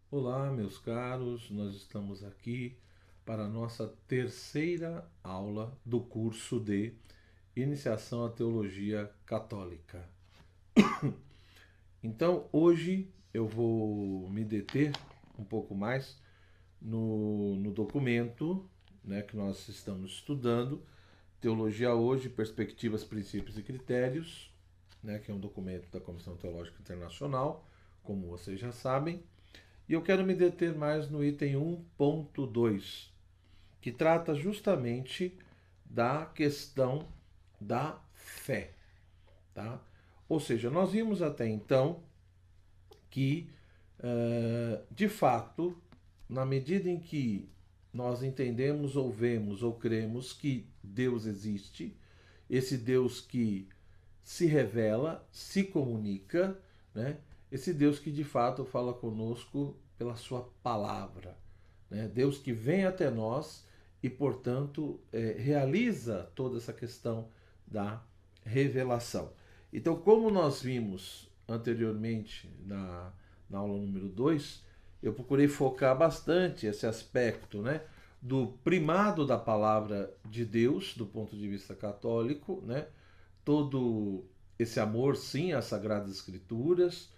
Olá, meus caros, nós estamos aqui para a nossa terceira aula do curso de Iniciação à Teologia Católica. Então, hoje eu vou me deter um pouco mais no documento, né, que nós estamos estudando, Teologia Hoje, Perspectivas, Princípios e Critérios, né, que é um documento da Comissão Teológica Internacional, como vocês já sabem. E eu quero me deter mais no item 1.2, que trata justamente da questão da fé, tá? Ou seja, nós vimos até então que, de fato, na medida em que nós entendemos ou vemos ou cremos que Deus existe, esse Deus que se revela, se comunica, né? Esse Deus que de fato fala conosco pela sua palavra, né? Deus que vem até nós e, portanto, realiza toda essa questão da revelação. Então, como nós vimos anteriormente na aula número 2, eu procurei focar bastante esse aspecto, né, do primado da palavra de Deus, do ponto de vista católico, né, todo esse amor, sim, às Sagradas Escrituras,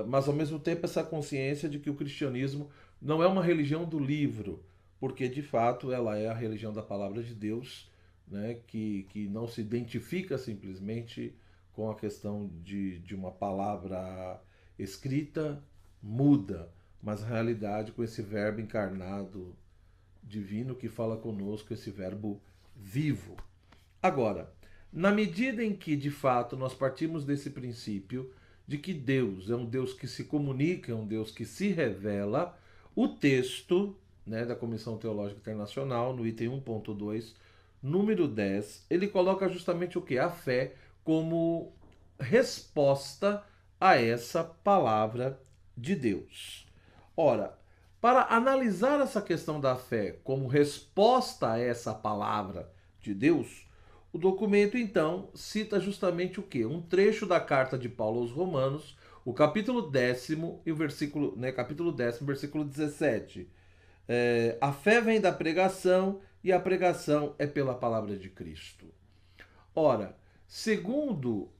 mas ao mesmo tempo essa consciência de que o cristianismo não é uma religião do livro, porque de fato ela é a religião da palavra de Deus, né, que não se identifica simplesmente com a questão de uma palavra escrita muda, mas a realidade com esse verbo encarnado divino que fala conosco, esse verbo vivo. Agora, na medida em que de fato nós partimos desse princípio de que Deus é um Deus que se comunica, é um Deus que se revela, o texto, né, da Comissão Teológica Internacional, no item 1.2, número 10, ele coloca justamente o que? A fé como resposta a essa palavra de Deus. Ora, para analisar essa questão da fé como resposta a essa palavra de Deus, o documento então cita justamente o que? Um trecho da carta de Paulo aos Romanos, o capítulo 10 e o versículo, né, capítulo 10, versículo 17. A fé vem da pregação e a pregação é pela palavra de Cristo. Ora, segundo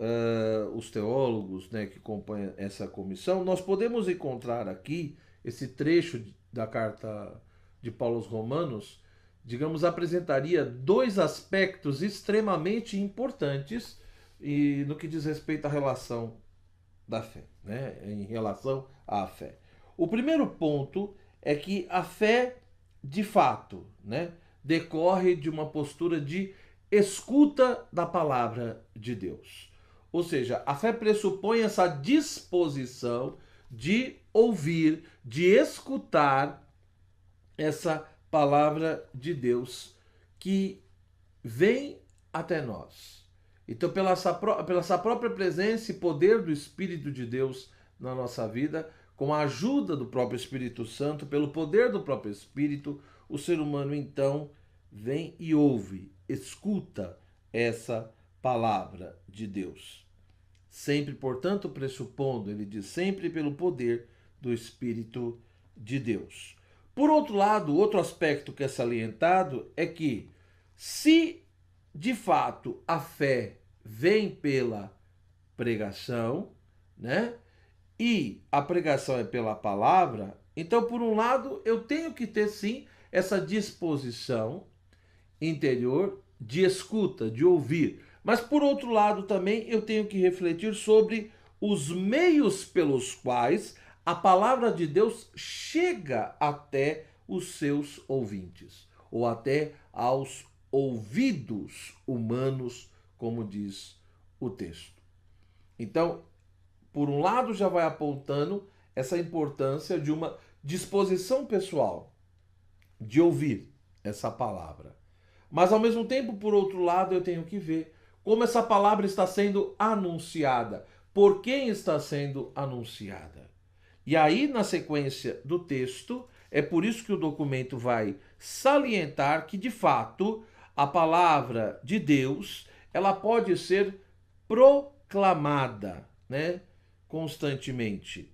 os teólogos, né, que compõem essa comissão, nós podemos encontrar aqui esse trecho da carta de Paulo aos Romanos, digamos, apresentaria dois aspectos extremamente importantes e no que diz respeito à relação da fé, né, em relação à fé. O primeiro ponto é que a fé, de fato, né, decorre de uma postura de escuta da palavra de Deus. Ou seja, a fé pressupõe essa disposição de ouvir, de escutar essa palavra de Deus que vem até nós. Então, pela essa própria presença e poder do Espírito de Deus na nossa vida, com a ajuda do próprio Espírito Santo, pelo poder do próprio Espírito, o ser humano então vem e ouve, escuta essa palavra de Deus. Sempre, portanto, pressupondo, ele diz, sempre pelo poder do Espírito de Deus. Por outro lado, outro aspecto que é salientado é que, se de fato a fé vem pela pregação, né? E a pregação é pela palavra, então, por um lado, eu tenho que ter sim essa disposição interior de escuta, de ouvir. Mas por outro lado também eu tenho que refletir sobre os meios pelos quais a palavra de Deus chega até os seus ouvintes, ou até aos ouvidos humanos, como diz o texto. Então, por um lado, já vai apontando essa importância de uma disposição pessoal de ouvir essa palavra. Mas ao mesmo tempo, por outro lado, eu tenho que ver como essa palavra está sendo anunciada, por quem está sendo anunciada. E aí, na sequência do texto, é por isso que o documento vai salientar que, de fato, a palavra de Deus, ela pode ser proclamada, né, constantemente.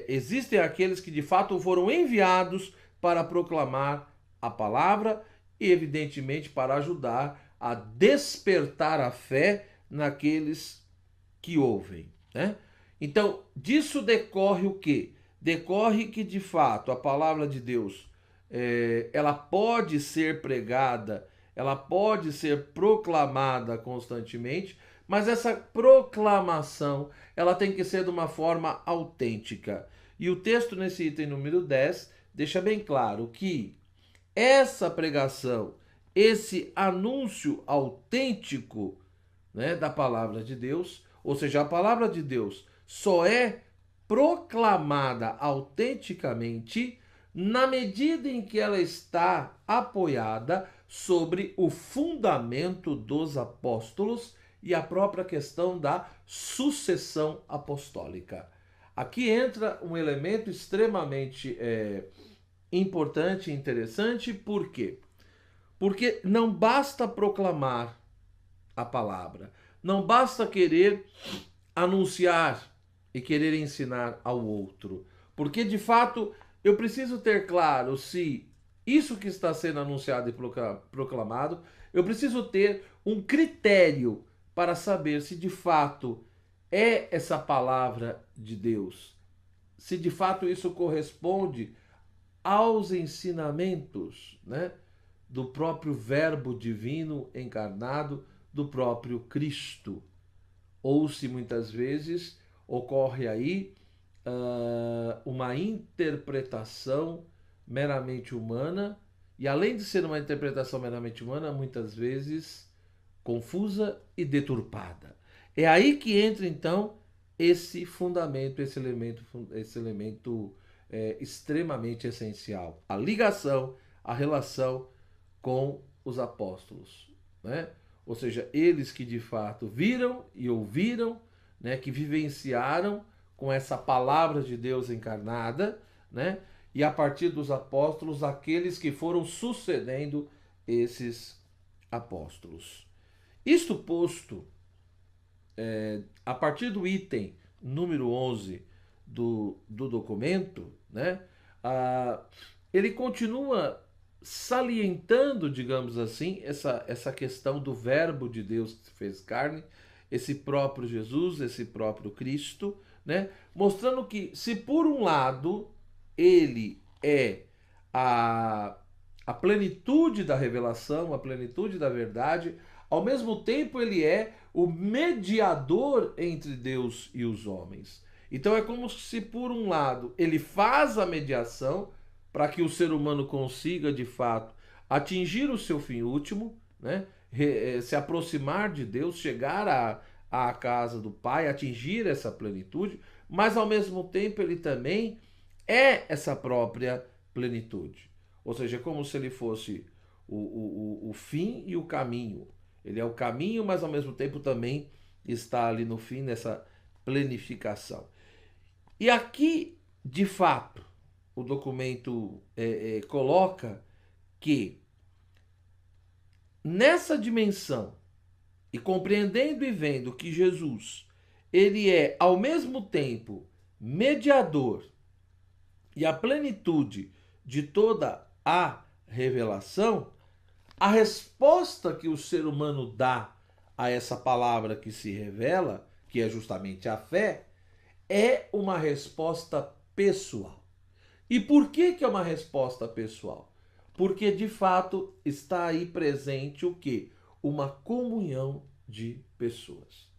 Existem aqueles que de fato foram enviados para proclamar a palavra e, evidentemente, para ajudar a despertar a fé naqueles que ouvem, né? Então, disso decorre o quê? Decorre que, de fato, a palavra de Deus, ela pode ser pregada, ela pode ser proclamada constantemente, mas essa proclamação, ela tem que ser de uma forma autêntica. E o texto nesse item número 10 deixa bem claro que essa pregação, esse anúncio autêntico, né, da palavra de Deus, ou seja, a palavra de Deus só é proclamada autenticamente na medida em que ela está apoiada sobre o fundamento dos apóstolos e a própria questão da sucessão apostólica. Aqui entra um elemento extremamente importante e interessante, por quê? Porque não basta proclamar a palavra, não basta querer anunciar e querer ensinar ao outro, porque de fato eu preciso ter claro se isso que está sendo anunciado e proclamado, eu preciso ter um critério para saber se de fato é essa palavra de Deus, se de fato isso corresponde aos ensinamentos, né, do próprio Verbo divino encarnado, do próprio Cristo. Ou se muitas vezes ocorre aí uma interpretação meramente humana, e além de ser uma interpretação meramente humana, muitas vezes confusa e deturpada. É aí que entra então esse fundamento, esse elemento extremamente essencial, a ligação, a relação com os apóstolos, né? Ou seja, eles que de fato viram e ouviram, né, que vivenciaram com essa palavra de Deus encarnada, né? E a partir dos apóstolos, aqueles que foram sucedendo esses apóstolos. Isto posto, a partir do item número 11 do documento, né, ele continua salientando, digamos assim, essa questão do Verbo de Deus que se fez carne, esse próprio Jesus, esse próprio Cristo, né, mostrando que se por um lado ele é a, a plenitude da revelação, a plenitude da verdade, ao mesmo tempo ele é o mediador entre Deus e os homens. Então é como se por um lado ele faz a mediação para que o ser humano consiga de fato atingir o seu fim último, né? Se aproximar de Deus, chegar à casa do Pai, atingir essa plenitude, mas ao mesmo tempo ele também é essa própria plenitude. Ou seja, é como se ele fosse o fim e o caminho. Ele é o caminho, mas ao mesmo tempo também está ali no fim, nessa plenificação. E aqui, de fato, o documento coloca que nessa dimensão, e compreendendo e vendo que Jesus, ele é ao mesmo tempo mediador e a plenitude de toda a revelação, a resposta que o ser humano dá a essa palavra que se revela, que é justamente a fé, é uma resposta pessoal. E por que é uma resposta pessoal? Porque de fato está aí presente o quê? Uma comunhão de pessoas.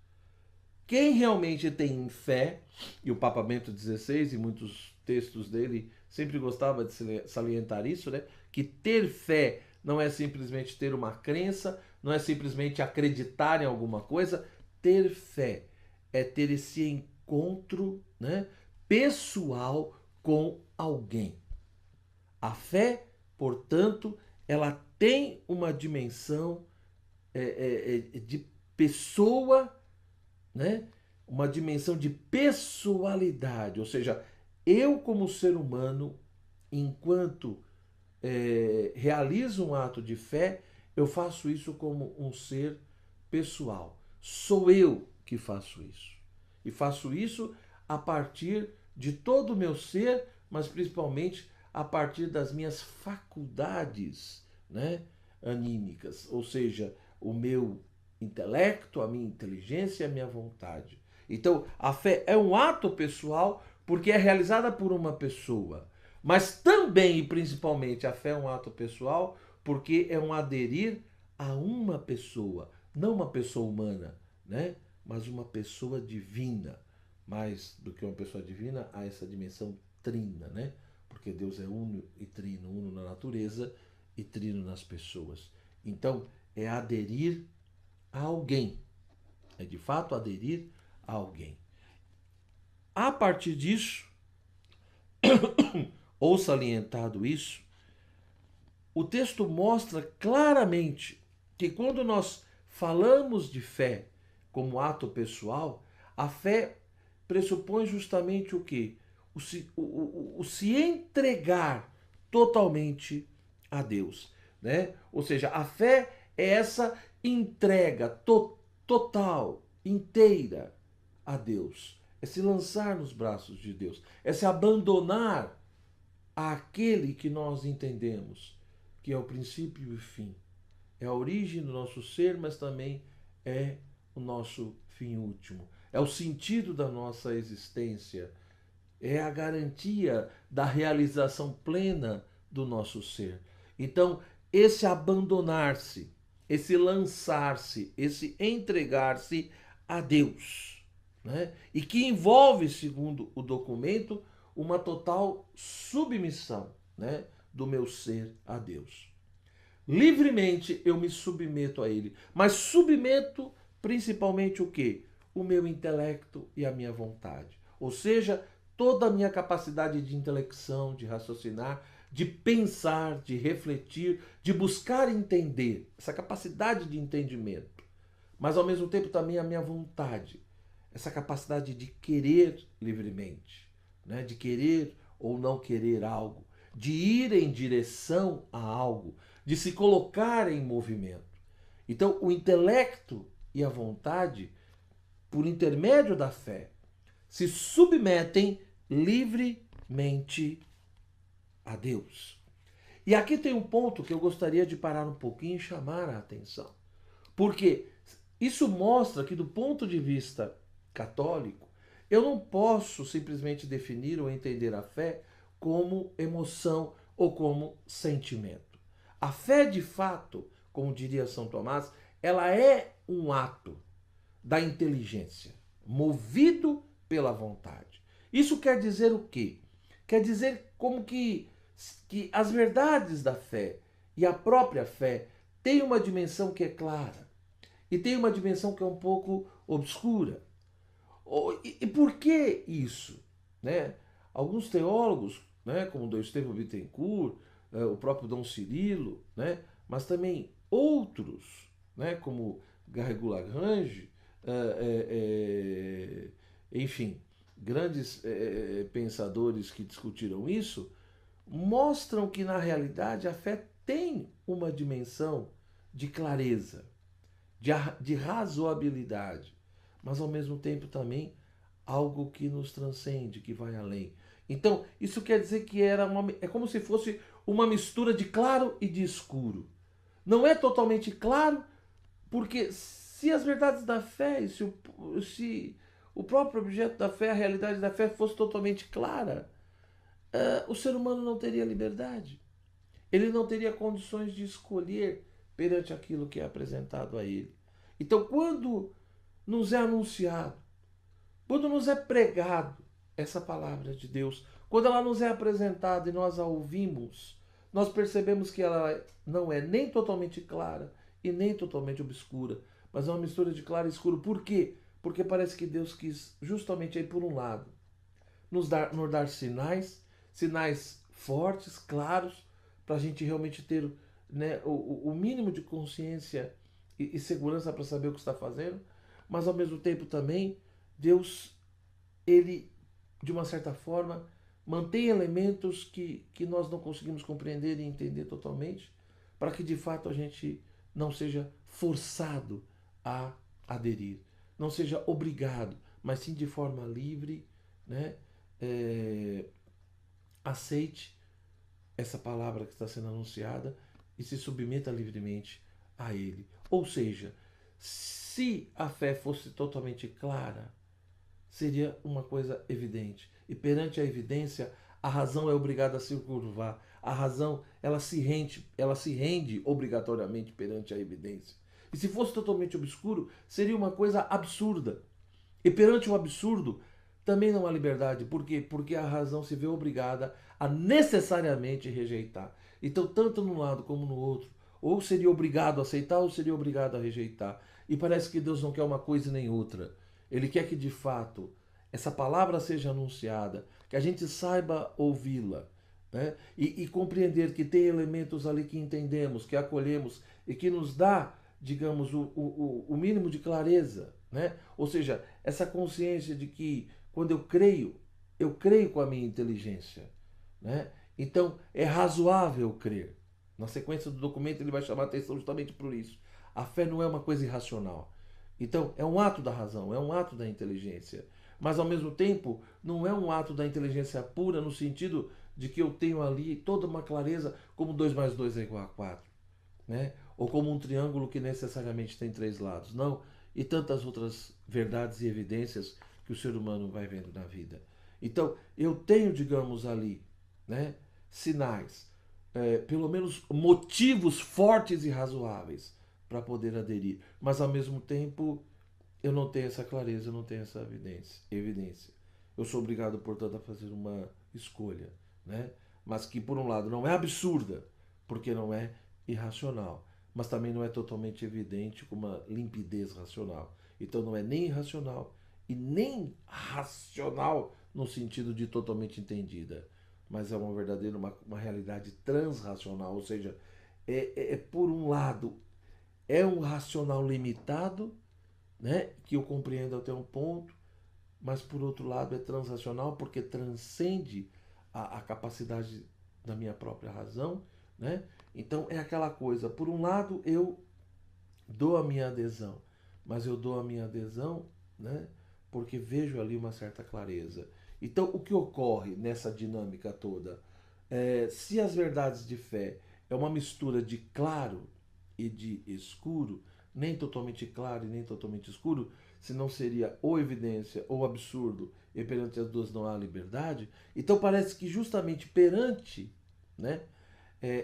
Quem realmente tem fé, e o Papa Bento XVI e muitos textos dele sempre gostava de salientar isso, né? Que ter fé não é simplesmente ter uma crença, não é simplesmente acreditar em alguma coisa. Ter fé é ter esse encontro, né, pessoal com alguém. A fé, portanto, ela tem uma dimensão de pessoa, né? Uma dimensão de pessoalidade, ou seja, eu como ser humano, enquanto realizo um ato de fé, eu faço isso como um ser pessoal. Sou eu que faço isso. E faço isso a partir de todo o meu ser, mas principalmente a partir das minhas faculdades, né, anímicas, ou seja, o meu intelecto, a minha inteligência e a minha vontade. Então, a fé é um ato pessoal porque é realizada por uma pessoa, mas também e principalmente a fé é um ato pessoal porque é um aderir a uma pessoa, não uma pessoa humana, né? Mas uma pessoa divina. Mais do que uma pessoa divina, há essa dimensão trina, né? Porque Deus é uno e trino, uno na natureza e trino nas pessoas. Então, é aderir a alguém. É de fato aderir a alguém. A partir disso, ou salientado isso, o texto mostra claramente que quando nós falamos de fé como ato pessoal, a fé pressupõe justamente o quê? O se entregar totalmente a Deus, né? Ou seja, a fé é essa entrega total, inteira a Deus. É se lançar nos braços de Deus, é se abandonar àquele que nós entendemos que é o princípio e o fim. É a origem do nosso ser, mas também é o nosso fim último. É o sentido da nossa existência. É a garantia da realização plena do nosso ser. Então, esse abandonar-se, esse lançar-se, esse entregar-se a Deus, né? E que envolve, segundo o documento, uma total submissão, né, do meu ser a Deus. Livremente eu me submeto a ele, mas submeto principalmente o quê? O meu intelecto e a minha vontade. Ou seja, toda a minha capacidade de intelecção, de raciocinar, de pensar, de refletir, de buscar entender, essa capacidade de entendimento. Mas ao mesmo tempo também a minha vontade, essa capacidade de querer livremente, né? De querer ou não querer algo, de ir em direção a algo, de se colocar em movimento. Então, o intelecto e a vontade, por intermédio da fé, se submetem livremente a Deus. E aqui tem um ponto que eu gostaria de parar um pouquinho e chamar a atenção. Porque isso mostra que, do ponto de vista católico, eu não posso simplesmente definir ou entender a fé como emoção ou como sentimento. A fé, de fato, como diria São Tomás, ela é um ato da inteligência, movido pela vontade. Isso quer dizer o quê? Quer dizer como que as verdades da fé e a própria fé têm uma dimensão que é clara e tem uma dimensão que é um pouco obscura. E por que isso? Né? Alguns teólogos, né, como Dom Estevão Bittencourt, o próprio Dom Cirilo, né, mas também outros, né, como Garrigou Lagrange, enfim, grandes pensadores que discutiram isso, mostram que na realidade a fé tem uma dimensão de clareza, de razoabilidade, mas ao mesmo tempo também algo que nos transcende, que vai além. Então, isso quer dizer que é como se fosse uma mistura de claro e de escuro. Não é totalmente claro, porque se as verdades da fé, se o próprio objeto da fé, a realidade da fé fosse totalmente clara, o ser humano não teria liberdade. Ele não teria condições de escolher perante aquilo que é apresentado a ele. Então, quando nos é anunciado, quando nos é pregado essa palavra de Deus, quando ela nos é apresentada e nós a ouvimos, nós percebemos que ela não é nem totalmente clara e nem totalmente obscura, mas é uma mistura de claro e escuro. Por quê? Porque parece que Deus quis justamente aí por um lado nos dar sinais fortes, claros, para a gente realmente ter, né, o mínimo de consciência e segurança para saber o que está fazendo, mas ao mesmo tempo também Deus, ele, de uma certa forma, mantém elementos que nós não conseguimos compreender e entender totalmente, para que de fato a gente não seja forçado a aderir, não seja obrigado, mas sim de forma livre, né? Aceite essa palavra que está sendo anunciada e se submeta livremente a Ele. Ou seja, se a fé fosse totalmente clara, seria uma coisa evidente. E perante a evidência, a razão é obrigada a se curvar. A razão, ela se rende obrigatoriamente perante a evidência. E se fosse totalmente obscuro, seria uma coisa absurda. E perante o absurdo, também não há liberdade. Por quê? Porque a razão se vê obrigada a necessariamente rejeitar. Então, tanto num lado como no outro, ou seria obrigado a aceitar ou seria obrigado a rejeitar. E parece que Deus não quer uma coisa nem outra. Ele quer que, de fato, essa palavra seja anunciada, que a gente saiba ouvi-la, né? E compreender que tem elementos ali que entendemos, que acolhemos e que nos dá, digamos, o mínimo de clareza, né? Ou seja, essa consciência de que quando eu creio com a minha inteligência, né? Então é razoável crer. Na sequência do documento ele vai chamar a atenção justamente por isso. A fé não é uma coisa irracional. Então é um ato da razão, é um ato da inteligência. Mas ao mesmo tempo não é um ato da inteligência pura no sentido de que eu tenho ali toda uma clareza como 2 mais 2 é igual a 4, né? Ou como um triângulo que necessariamente tem 3 lados. Não. E tantas outras verdades e evidências que o ser humano vai vendo na vida. Então, eu tenho, digamos ali, né, sinais, pelo menos motivos fortes e razoáveis para poder aderir. Mas, ao mesmo tempo, eu não tenho essa clareza, eu não tenho essa evidência. Eu sou obrigado, portanto, a fazer uma escolha, né? Mas que, por um lado, não é absurda, porque não é irracional, mas também não é totalmente evidente com uma limpidez racional. Então não é nem irracional e nem racional no sentido de totalmente entendida, mas é uma verdadeira, uma realidade transracional, ou seja, por um lado, é um racional limitado, né, que eu compreendo até um ponto, mas por outro lado é transracional porque transcende a capacidade da minha própria razão, né? Então é aquela coisa, por um lado eu dou a minha adesão, mas eu dou a minha adesão, né, porque vejo ali uma certa clareza. Então o que ocorre nessa dinâmica toda? Se as verdades de fé é uma mistura de claro e de escuro, nem totalmente claro e nem totalmente escuro, senão seria ou evidência ou absurdo, e perante as duas não há liberdade. Então parece que justamente perante, né,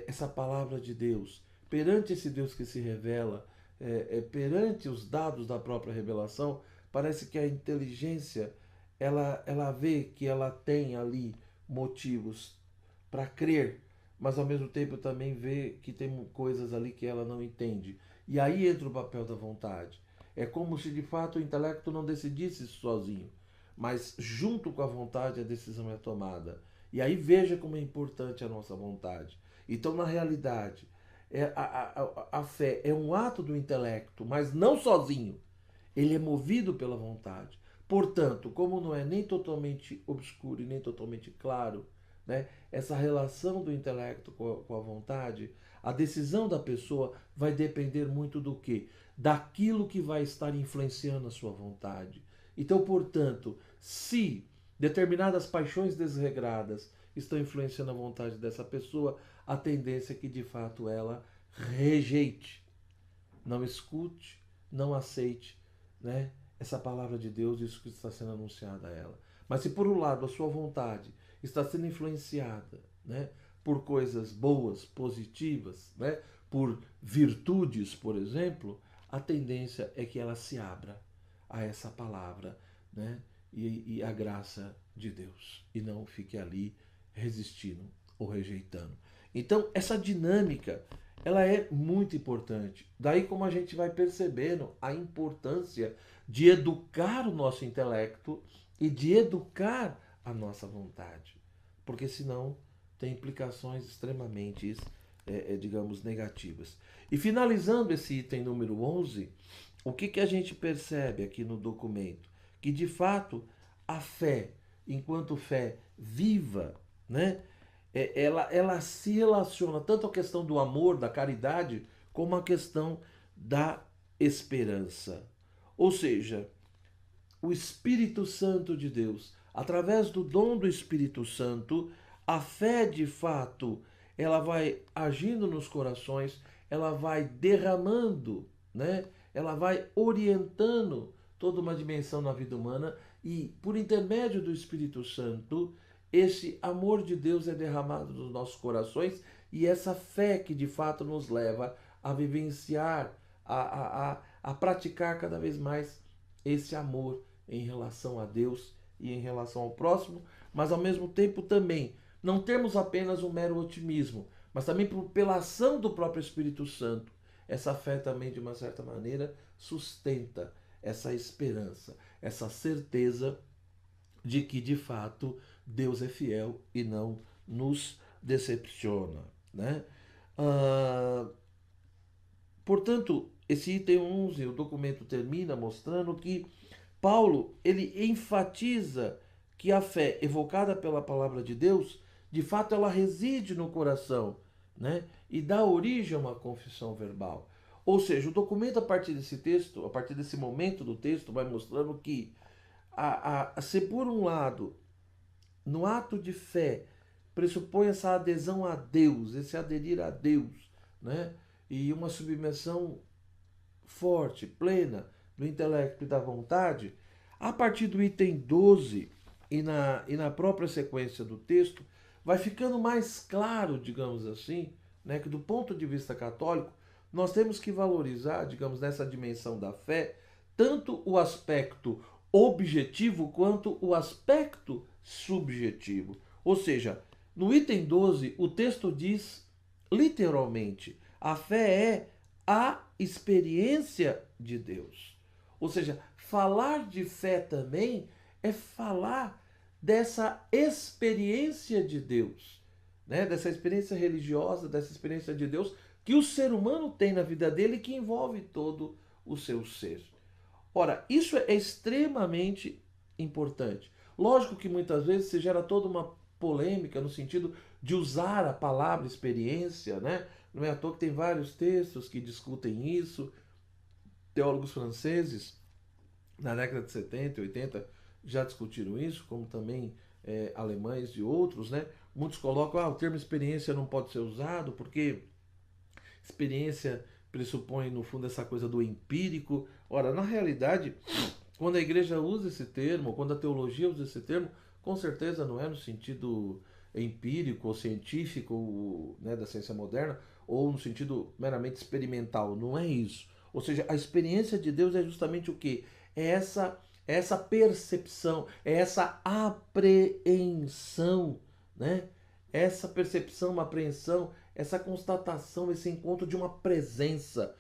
essa palavra de Deus, perante esse Deus que se revela, perante os dados da própria revelação, parece que a inteligência ela vê que ela tem ali motivos para crer, mas ao mesmo tempo também vê que tem coisas ali que ela não entende. E aí entra o papel da vontade. É como se de fato o intelecto não decidisse sozinho, mas junto com a vontade a decisão é tomada. E aí veja como é importante a nossa vontade. Então, na realidade, a fé é um ato do intelecto, mas não sozinho. Ele é movido pela vontade. Portanto, como não é nem totalmente obscuro e nem totalmente claro, né, essa relação do intelecto com a vontade, a decisão da pessoa vai depender muito do quê? Daquilo que vai estar influenciando a sua vontade. Então, portanto, se determinadas paixões desregradas estão influenciando a vontade dessa pessoa, a tendência é que de fato ela rejeite, não escute, não aceite, né, essa palavra de Deus, isso que está sendo anunciado a ela. Mas se por um lado a sua vontade está sendo influenciada, né, por coisas boas, positivas, né, por virtudes, por exemplo, a tendência é que ela se abra a essa palavra, né, e a graça de Deus, e não fique ali resistindo ou rejeitando. Então, essa dinâmica, ela é muito importante. Daí como a gente vai percebendo a importância de educar o nosso intelecto e de educar a nossa vontade. Porque senão tem implicações extremamente, digamos, negativas. E finalizando esse item número 11, o que a gente percebe aqui no documento? Que de fato a fé, enquanto fé viva, né, ela se relaciona tanto à questão do amor, da caridade, como à questão da esperança. Ou seja, o Espírito Santo de Deus, através do dom do Espírito Santo, a fé de fato, ela vai agindo nos corações, ela vai derramando, né? Ela vai orientando toda uma dimensão na vida humana e, por intermédio do Espírito Santo, esse amor de Deus é derramado nos nossos corações e essa fé que de fato nos leva a vivenciar, a praticar cada vez mais esse amor em relação a Deus e em relação ao próximo, mas ao mesmo tempo também não termos apenas um mero otimismo, mas também pela ação do próprio Espírito Santo. Essa fé também, de uma certa maneira, sustenta essa esperança, essa certeza de que, de fato, Deus é fiel e não nos decepciona, né? Ah, portanto, esse item 11, o documento termina mostrando que Paulo, ele enfatiza que a fé evocada pela palavra de Deus, de fato ela reside no coração, né? E dá origem a uma confissão verbal. Ou seja, o documento a partir desse texto, a partir desse momento do texto, vai mostrando que se por um lado, no ato de fé, pressupõe essa adesão a Deus, esse aderir a Deus, né? E uma submissão forte, plena do intelecto e da vontade, a partir do item 12 e na própria sequência do texto, vai ficando mais claro, digamos assim, né, que do ponto de vista católico, nós temos que valorizar, digamos, nessa dimensão da fé, tanto o aspecto objetivo quanto o aspecto subjetivo. Ou seja, no item 12, o texto diz literalmente: a fé é a experiência de Deus. Ou seja, falar de fé também é falar dessa experiência de Deus, né? Dessa experiência religiosa, dessa experiência de Deus que o ser humano tem na vida dele e que envolve todo o seu ser. Ora, isso é extremamente importante. Lógico que muitas vezes se gera toda uma polêmica no sentido de usar a palavra experiência, né? Não é à toa que tem vários textos que discutem isso. Teólogos franceses, na década de 70 e 80, já discutiram isso, como também alemães e outros, né? Muitos colocam, o termo experiência não pode ser usado porque experiência pressupõe, no fundo, essa coisa do empírico. Ora, na realidade, quando a igreja usa esse termo, quando a teologia usa esse termo, com certeza não é no sentido empírico ou científico, né, da ciência moderna, ou no sentido meramente experimental. Não é isso. Ou seja, a experiência de Deus é justamente o quê? É essa percepção, é essa apreensão, né? Essa percepção, uma apreensão, essa constatação, esse encontro de uma presença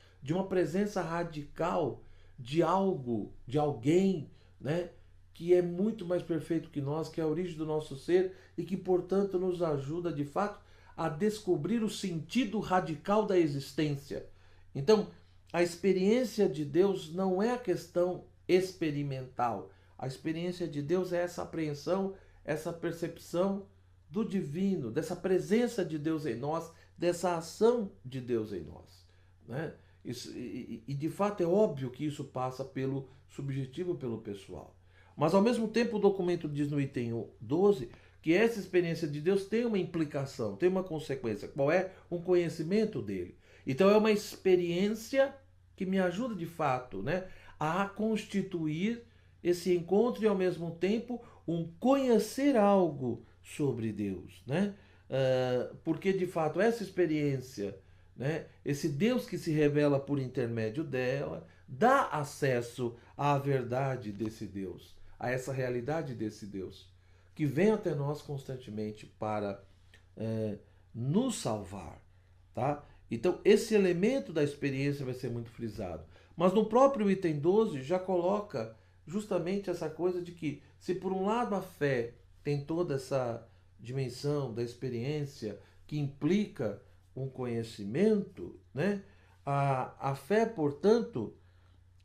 radical de algo, de alguém, né? Que é muito mais perfeito que nós, que é a origem do nosso ser e que, portanto, nos ajuda de fato a descobrir o sentido radical da existência. Então, a experiência de Deus não é a questão experimental. A experiência de Deus é essa apreensão, essa percepção do divino, dessa presença de Deus em nós, dessa ação de Deus em nós, né? Isso, e de fato é óbvio que isso passa pelo subjetivo, pelo pessoal. Mas ao mesmo tempo o documento diz no item 12 que essa experiência de Deus tem uma implicação, tem uma consequência. Qual é? Um conhecimento dele. Então é uma experiência que me ajuda de fato, né, a constituir esse encontro e ao mesmo tempo um conhecer algo sobre Deus, né? Porque de fato essa experiência, né, esse Deus que se revela por intermédio dela, dá acesso à verdade desse Deus, a essa realidade desse Deus, que vem até nós constantemente para nos salvar, tá? Então esse elemento da experiência vai ser muito frisado. Mas no próprio item 12 já coloca justamente essa coisa de que, se por um lado a fé tem toda essa dimensão da experiência que implica um conhecimento, né? A fé, portanto,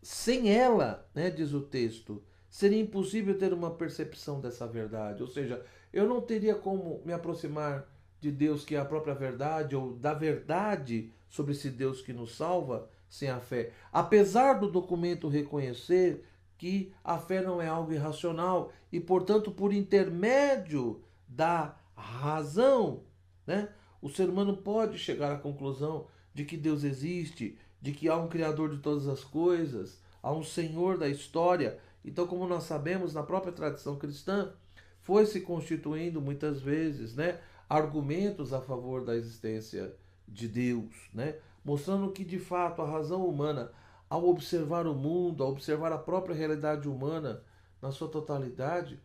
sem ela, né, diz o texto, seria impossível ter uma percepção dessa verdade. Ou seja, eu não teria como me aproximar de Deus, que é a própria verdade, ou da verdade sobre esse Deus que nos salva, sem a fé. Apesar do documento reconhecer que a fé não é algo irracional e, portanto, por intermédio da razão, né, o ser humano pode chegar à conclusão de que Deus existe, de que há um Criador de todas as coisas, há um Senhor da história. Então, como nós sabemos, na própria tradição cristã, foi se constituindo muitas vezes, né, argumentos a favor da existência de Deus, né, mostrando que de fato a razão humana, ao observar o mundo, ao observar a própria realidade humana na sua totalidade,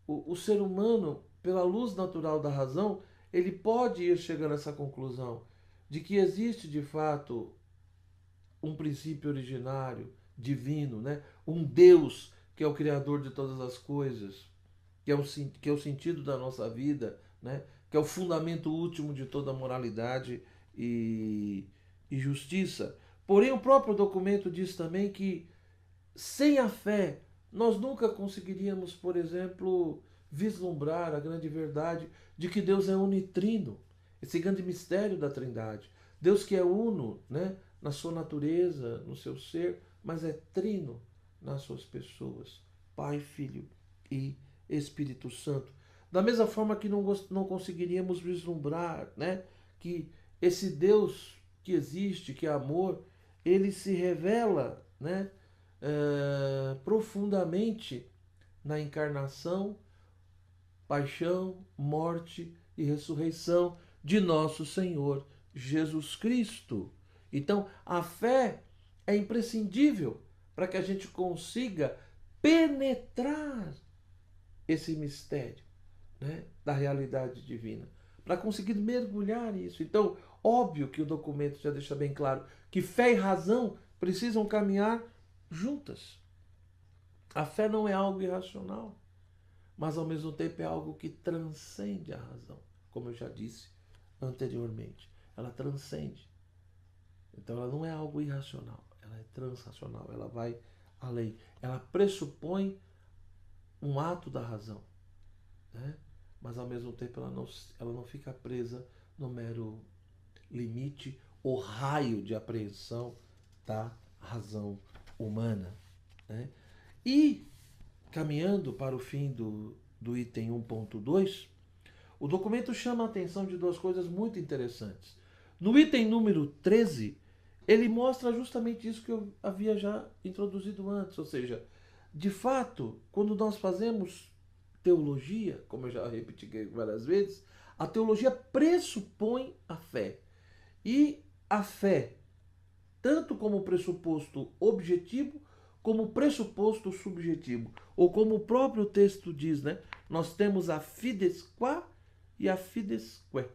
o ser humano, pela luz natural da razão, ele pode ir chegando a essa conclusão de que existe de fato um princípio originário, divino, né? Um Deus que é o Criador de todas as coisas, que é o sentido da nossa vida, né? Que é o fundamento último de toda moralidade e justiça. Porém, o próprio documento diz também que sem a fé nós nunca conseguiríamos, por exemplo, vislumbrar a grande verdade de que Deus é unitrino, esse grande mistério da Trindade. Deus que é uno, né, na sua natureza, no seu ser, mas é trino nas suas pessoas, Pai, Filho e Espírito Santo. Da mesma forma que não conseguiríamos vislumbrar, né, que esse Deus que existe, que é amor, ele se revela, né, profundamente na encarnação, paixão, morte e ressurreição de nosso Senhor Jesus Cristo. Então, a fé é imprescindível para que a gente consiga penetrar esse mistério, né, da realidade divina, para conseguir mergulhar nisso. Então, óbvio que o documento já deixa bem claro que fé e razão precisam caminhar juntas. A fé não é algo irracional, mas ao mesmo tempo é algo que transcende a razão, como eu já disse anteriormente. Ela transcende. Então ela não é algo irracional, ela é transracional, ela vai além. Ela pressupõe um ato da razão, né? Mas ao mesmo tempo ela não fica presa no mero limite ou raio de apreensão da razão humana, né? E, caminhando para o fim do item 1.2, o documento chama a atenção de duas coisas muito interessantes. No item número 13, ele mostra justamente isso que eu havia já introduzido antes, ou seja, de fato, quando nós fazemos teologia, como eu já repeti várias vezes, a teologia pressupõe a fé. E a fé, tanto como pressuposto objetivo, como pressuposto subjetivo. Ou como o próprio texto diz, né? Nós temos a fides qua e a fides que,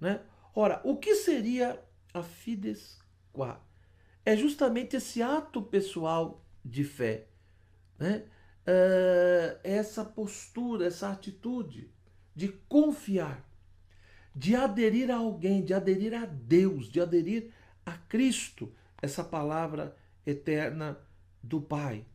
né? Ora, o que seria a fides qua? É justamente esse ato pessoal de fé, né? Essa postura, essa atitude de confiar, de aderir a alguém, de aderir a Deus, de aderir a Cristo, essa palavra eterna do Pai,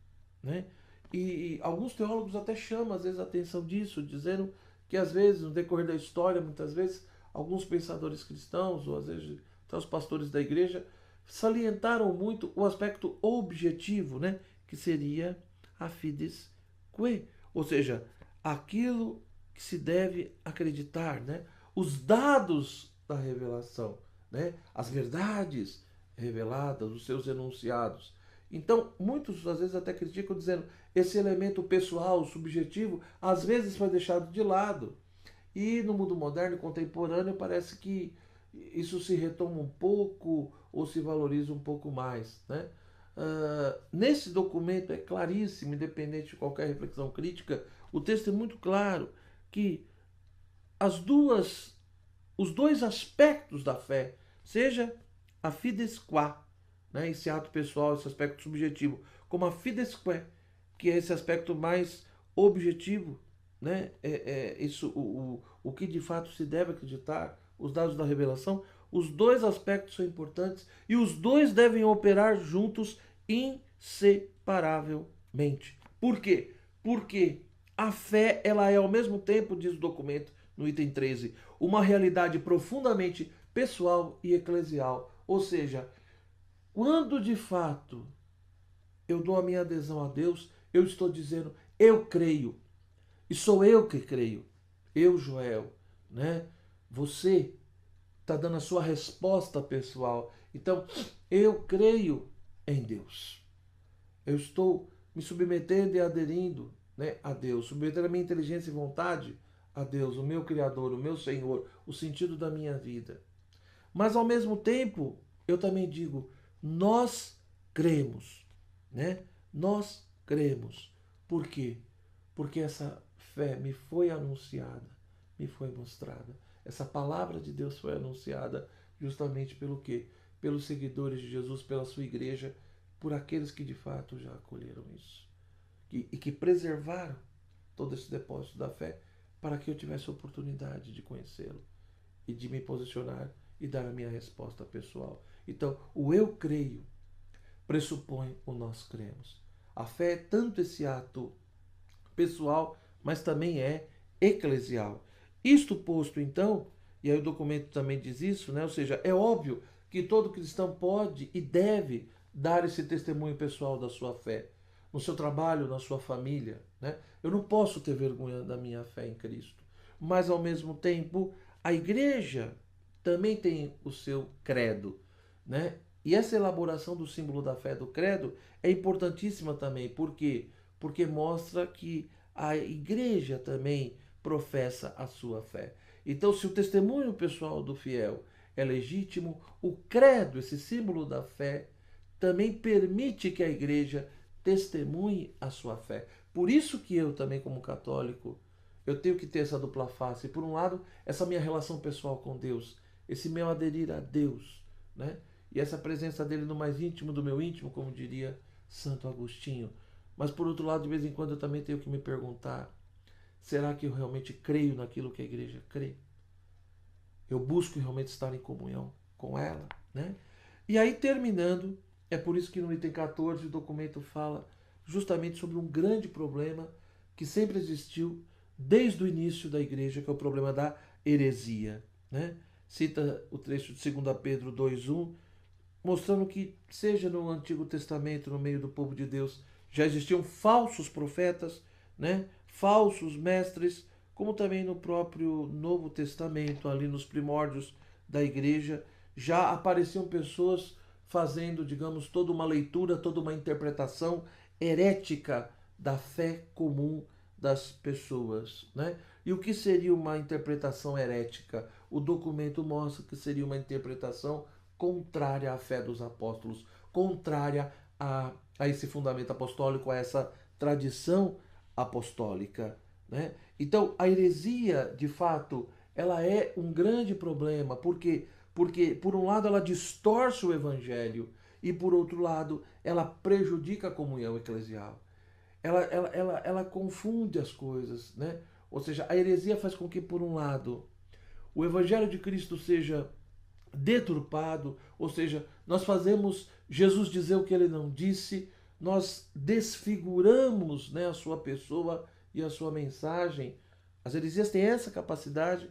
né? E alguns teólogos até chamam às vezes a atenção disso, dizendo que às vezes, no decorrer da história, muitas vezes, alguns pensadores cristãos, ou às vezes até os pastores da igreja, salientaram muito o aspecto objetivo, né? Que seria a fides que, ou seja, aquilo que se deve acreditar, né? Os dados da revelação, né? As verdades reveladas, os seus enunciados. Então, muitos às vezes até criticam dizendo esse elemento pessoal, subjetivo, às vezes foi deixado de lado. E no mundo moderno e contemporâneo parece que isso se retoma um pouco ou se valoriza um pouco mais, né? Nesse documento é claríssimo, independente de qualquer reflexão crítica, o texto é muito claro que os dois aspectos da fé, seja a fides qua, né, esse ato pessoal, esse aspecto subjetivo, como a fides que é esse aspecto mais objetivo, né, isso, o que de fato se deve acreditar, os dados da revelação, os dois aspectos são importantes e os dois devem operar juntos inseparavelmente. Por quê? Porque a fé, ela é ao mesmo tempo, diz o documento no item 13, uma realidade profundamente pessoal e eclesial. Ou seja, quando de fato eu dou a minha adesão a Deus, Eu estou dizendo, eu creio. E sou eu que creio. Eu, Joel, né? Você está dando a sua resposta pessoal. Então, eu creio em Deus. Eu estou me submetendo e aderindo, né, a Deus, submetendo a minha inteligência e vontade a Deus, o meu Criador, o meu Senhor, o sentido da minha vida. Mas ao mesmo tempo, eu também digo, nós cremos, né? Nós cremos. Por quê? Porque essa fé me foi anunciada, me foi mostrada. Essa palavra de Deus foi anunciada justamente pelo quê? Pelos seguidores de Jesus, pela sua igreja, por aqueles que de fato já acolheram isso. E que preservaram todo esse depósito da fé para que eu tivesse a oportunidade de conhecê-lo e de me posicionar e dar a minha resposta pessoal. Então, o eu creio pressupõe o nós cremos. A fé é tanto esse ato pessoal, mas também é eclesial. Isto posto, então, e aí o documento também diz isso, né? Ou seja, é óbvio que todo cristão pode e deve dar esse testemunho pessoal da sua fé, no seu trabalho, na sua família, né? Eu não posso ter vergonha da minha fé em Cristo, mas ao mesmo tempo a igreja também tem o seu credo, né? E essa elaboração do símbolo da fé do credo é importantíssima também, por quê? Porque mostra que a igreja também professa a sua fé. Então, se o testemunho pessoal do fiel é legítimo, o credo, esse símbolo da fé, também permite que a igreja testemunhe a sua fé. Por isso que eu também, como católico, eu tenho que ter essa dupla face. Por um lado, essa minha relação pessoal com Deus, esse meu aderir a Deus, né? E essa presença dele no mais íntimo do meu íntimo, como diria Santo Agostinho. Mas por outro lado, de vez em quando eu também tenho que me perguntar, será que eu realmente creio naquilo que a igreja crê? Eu busco realmente estar em comunhão com ela, né? E aí, terminando, é por isso que no item 14 o documento fala justamente sobre um grande problema que sempre existiu desde o início da igreja, que é o problema da heresia, né? Cita o trecho de 2 Pedro 2:1, mostrando que, seja no Antigo Testamento, no meio do povo de Deus, já existiam falsos profetas, né? Falsos mestres, como também no próprio Novo Testamento, ali nos primórdios da igreja, já apareciam pessoas fazendo, digamos, toda uma leitura, toda uma interpretação herética da fé comum das pessoas, né? E o que seria uma interpretação herética? O documento mostra que seria uma interpretação contrária à fé dos apóstolos, contrária a esse fundamento apostólico, a essa tradição apostólica, né? Então, a heresia, de fato, ela é um grande problema, porque por um lado ela distorce o evangelho e por outro lado ela prejudica a comunhão eclesial. Ela confunde as coisas, né? Ou seja, a heresia faz com que, por um lado, o evangelho de Cristo seja deturpado, ou seja, nós fazemos Jesus dizer o que ele não disse, nós desfiguramos, né, a sua pessoa e a sua mensagem. As heresias têm essa capacidade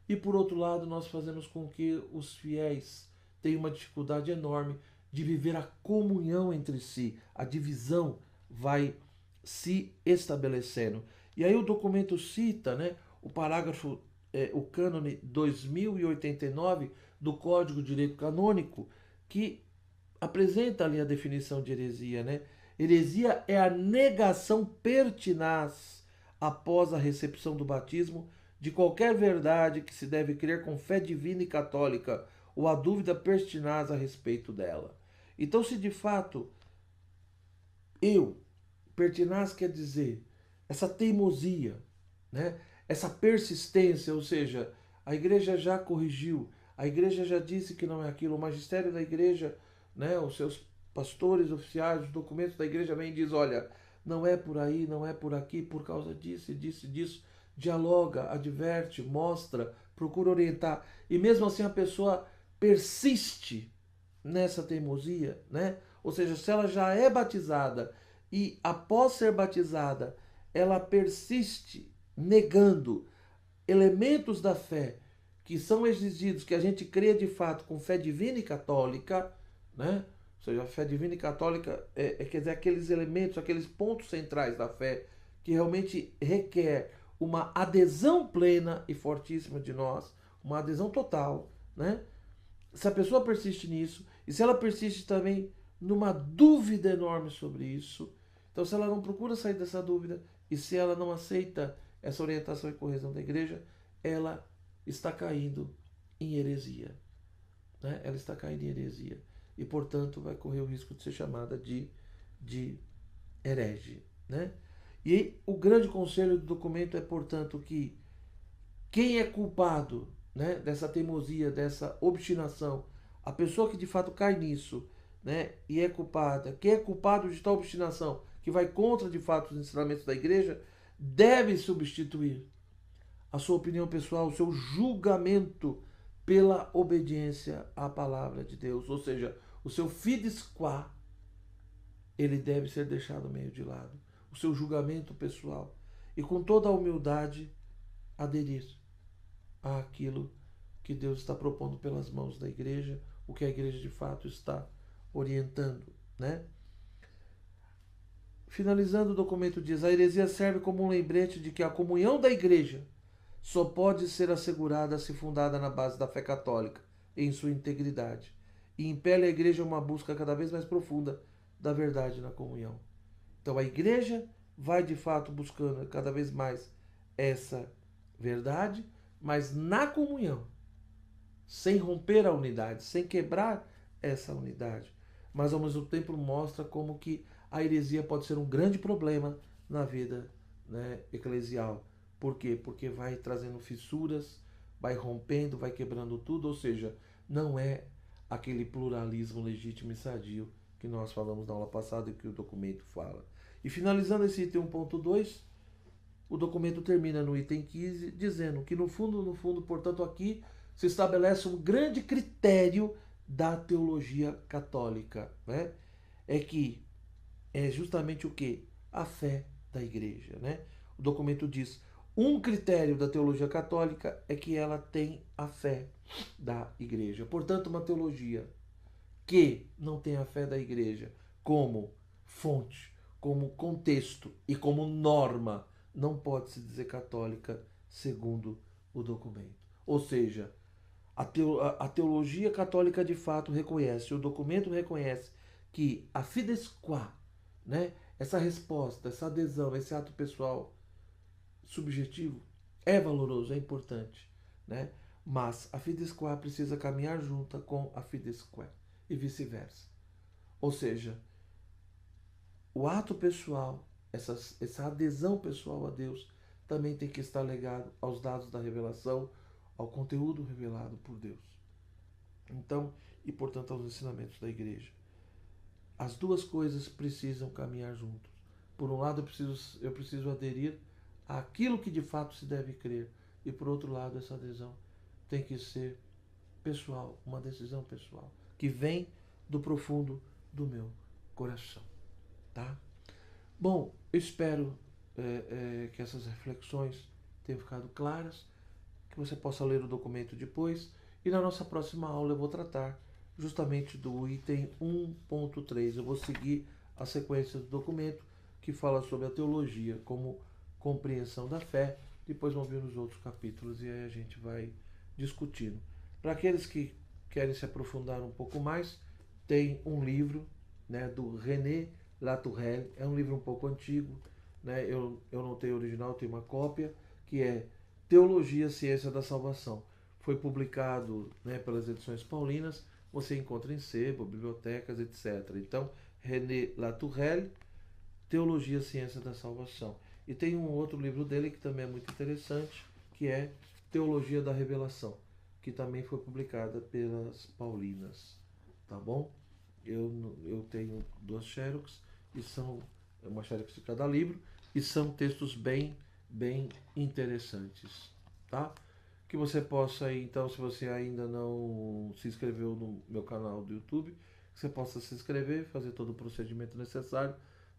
e, por outro lado, nós fazemos com que os fiéis tenham uma dificuldade enorme de viver a comunhão entre si. A divisão vai se estabelecendo. E aí o documento cita, né, o parágrafo, o cânone 2089 do Código de Direito Canônico, que apresenta ali a definição de heresia, né? Heresia é a negação pertinaz após a recepção do batismo de qualquer verdade que se deve crer com fé divina e católica, ou a dúvida pertinaz a respeito dela. Então, se de fato pertinaz quer dizer essa teimosia, né? Essa persistência, ou seja, a igreja já corrigiu, a igreja já disse que não é aquilo, o magistério da igreja, né, os seus pastores oficiais, os documentos da igreja vêm e diz, olha, não é por aí, não é por aqui, por causa disso, disso, disso. Dialoga, adverte, mostra, procura orientar. E mesmo assim a pessoa persiste nessa teimosia, né? Ou seja, se ela já é batizada e após ser batizada, ela persiste negando elementos da fé que são exigidos, que a gente crê de fato com fé divina e católica, né? Ou seja, a fé divina e católica quer dizer, aqueles elementos, aqueles pontos centrais da fé que realmente requer uma adesão plena e fortíssima de nós, uma adesão total, né? Se a pessoa persiste nisso, e se ela persiste também numa dúvida enorme sobre isso, então se ela não procura sair dessa dúvida, e se ela não aceita essa orientação e correção da igreja, ela está caindo em heresia. Né? Ela está caindo em heresia. E, portanto, vai correr o risco de ser chamada de herege. Né? E o grande conselho do documento é, portanto, que quem é culpado, né, dessa teimosia, dessa obstinação, a pessoa que de fato cai nisso, né, e é culpada, quem é culpado de tal obstinação, que vai contra de fato os ensinamentos da igreja, deve substituir a sua opinião pessoal, o seu julgamento pela obediência à palavra de Deus, ou seja, o seu fides qua, ele deve ser deixado meio de lado, o seu julgamento pessoal, e com toda a humildade aderir àquilo que Deus está propondo pelas mãos da igreja, o que a igreja de fato está orientando, né? Finalizando, o documento diz: a heresia serve como um lembrete de que a comunhão da igreja só pode ser assegurada se fundada na base da fé católica, em sua integridade, e impele a igreja a uma busca cada vez mais profunda da verdade na comunhão. Então a igreja vai de fato buscando cada vez mais essa verdade, mas na comunhão, sem romper a unidade, sem quebrar essa unidade. Mas ao mesmo tempo mostra como que a heresia pode ser um grande problema na vida, né, eclesial. Por quê? Porque vai trazendo fissuras, vai rompendo, vai quebrando tudo, ou seja, não é aquele pluralismo legítimo e sadio que nós falamos na aula passada e que o documento fala. E finalizando esse item 1.2, o documento termina no item 15 dizendo que no fundo, portanto, aqui se estabelece um grande critério da teologia católica, né? É que é justamente o que? A fé da igreja, né? O documento diz: um critério da teologia católica é que ela tem a fé da igreja. Portanto, uma teologia que não tem a fé da igreja como fonte, como contexto e como norma, não pode se dizer católica segundo o documento. Ou seja, a teologia católica de fato reconhece, o documento reconhece que a fides qua, né, essa resposta, essa adesão, esse ato pessoal subjetivo é valoroso, é importante, né? Mas a fides qua precisa caminhar junta com a fides quae e vice-versa. Ou seja, o ato pessoal, essa adesão pessoal a Deus, também tem que estar ligado aos dados da revelação, ao conteúdo revelado por Deus. Então, e portanto aos ensinamentos da igreja. As duas coisas precisam caminhar juntos. Por um lado, eu preciso aderir àquilo que de fato se deve crer. E por outro lado, essa adesão tem que ser pessoal, uma decisão pessoal, que vem do profundo do meu coração. Tá? Bom, eu espero que essas reflexões tenham ficado claras, que você possa ler o documento depois, e na nossa próxima aula eu vou tratar justamente do item 1.3. Eu vou seguir a sequência do documento que fala sobre a teologia como compreensão da fé, depois vão vir os outros capítulos e aí a gente vai discutindo. Para aqueles que querem se aprofundar um pouco mais, tem um livro, né, do René Latourelle, é um livro um pouco antigo, né, eu não tenho original, tenho uma cópia, que é Teologia, Ciência da Salvação. Foi publicado, né, pelas edições paulinas, você encontra em sebo, bibliotecas, etc. Então, René Latourelle, Teologia, Ciência da Salvação. E tem um outro livro dele que também é muito interessante, que é Teologia da Revelação, que também foi publicada pelas paulinas. Tá bom? Eu tenho duas xerox, e são uma xerox de cada livro, e são textos bem interessantes, tá? Que você possa, então, se você ainda não se inscreveu no meu canal do YouTube, que você possa se inscrever, fazer todo o procedimento necessário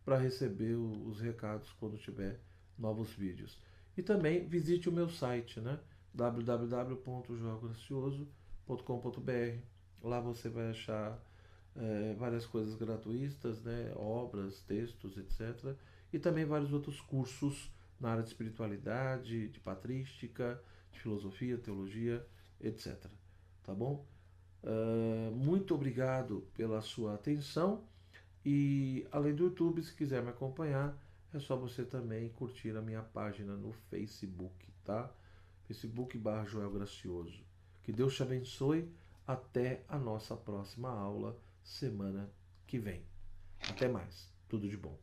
para receber os recados quando tiver novos vídeos. E também visite o meu site, né? www.joelgracioso.com.br. Lá você vai achar várias coisas gratuitas, né? Obras, textos, etc. E também vários outros cursos na área de espiritualidade, de patrística, de filosofia, teologia, etc. Tá bom? Muito obrigado pela sua atenção. E além do YouTube, se quiser me acompanhar, é só você também curtir a minha página no Facebook, tá? Facebook/Joel Gracioso. Que Deus te abençoe. Até a nossa próxima aula, semana que vem. Até mais. Tudo de bom.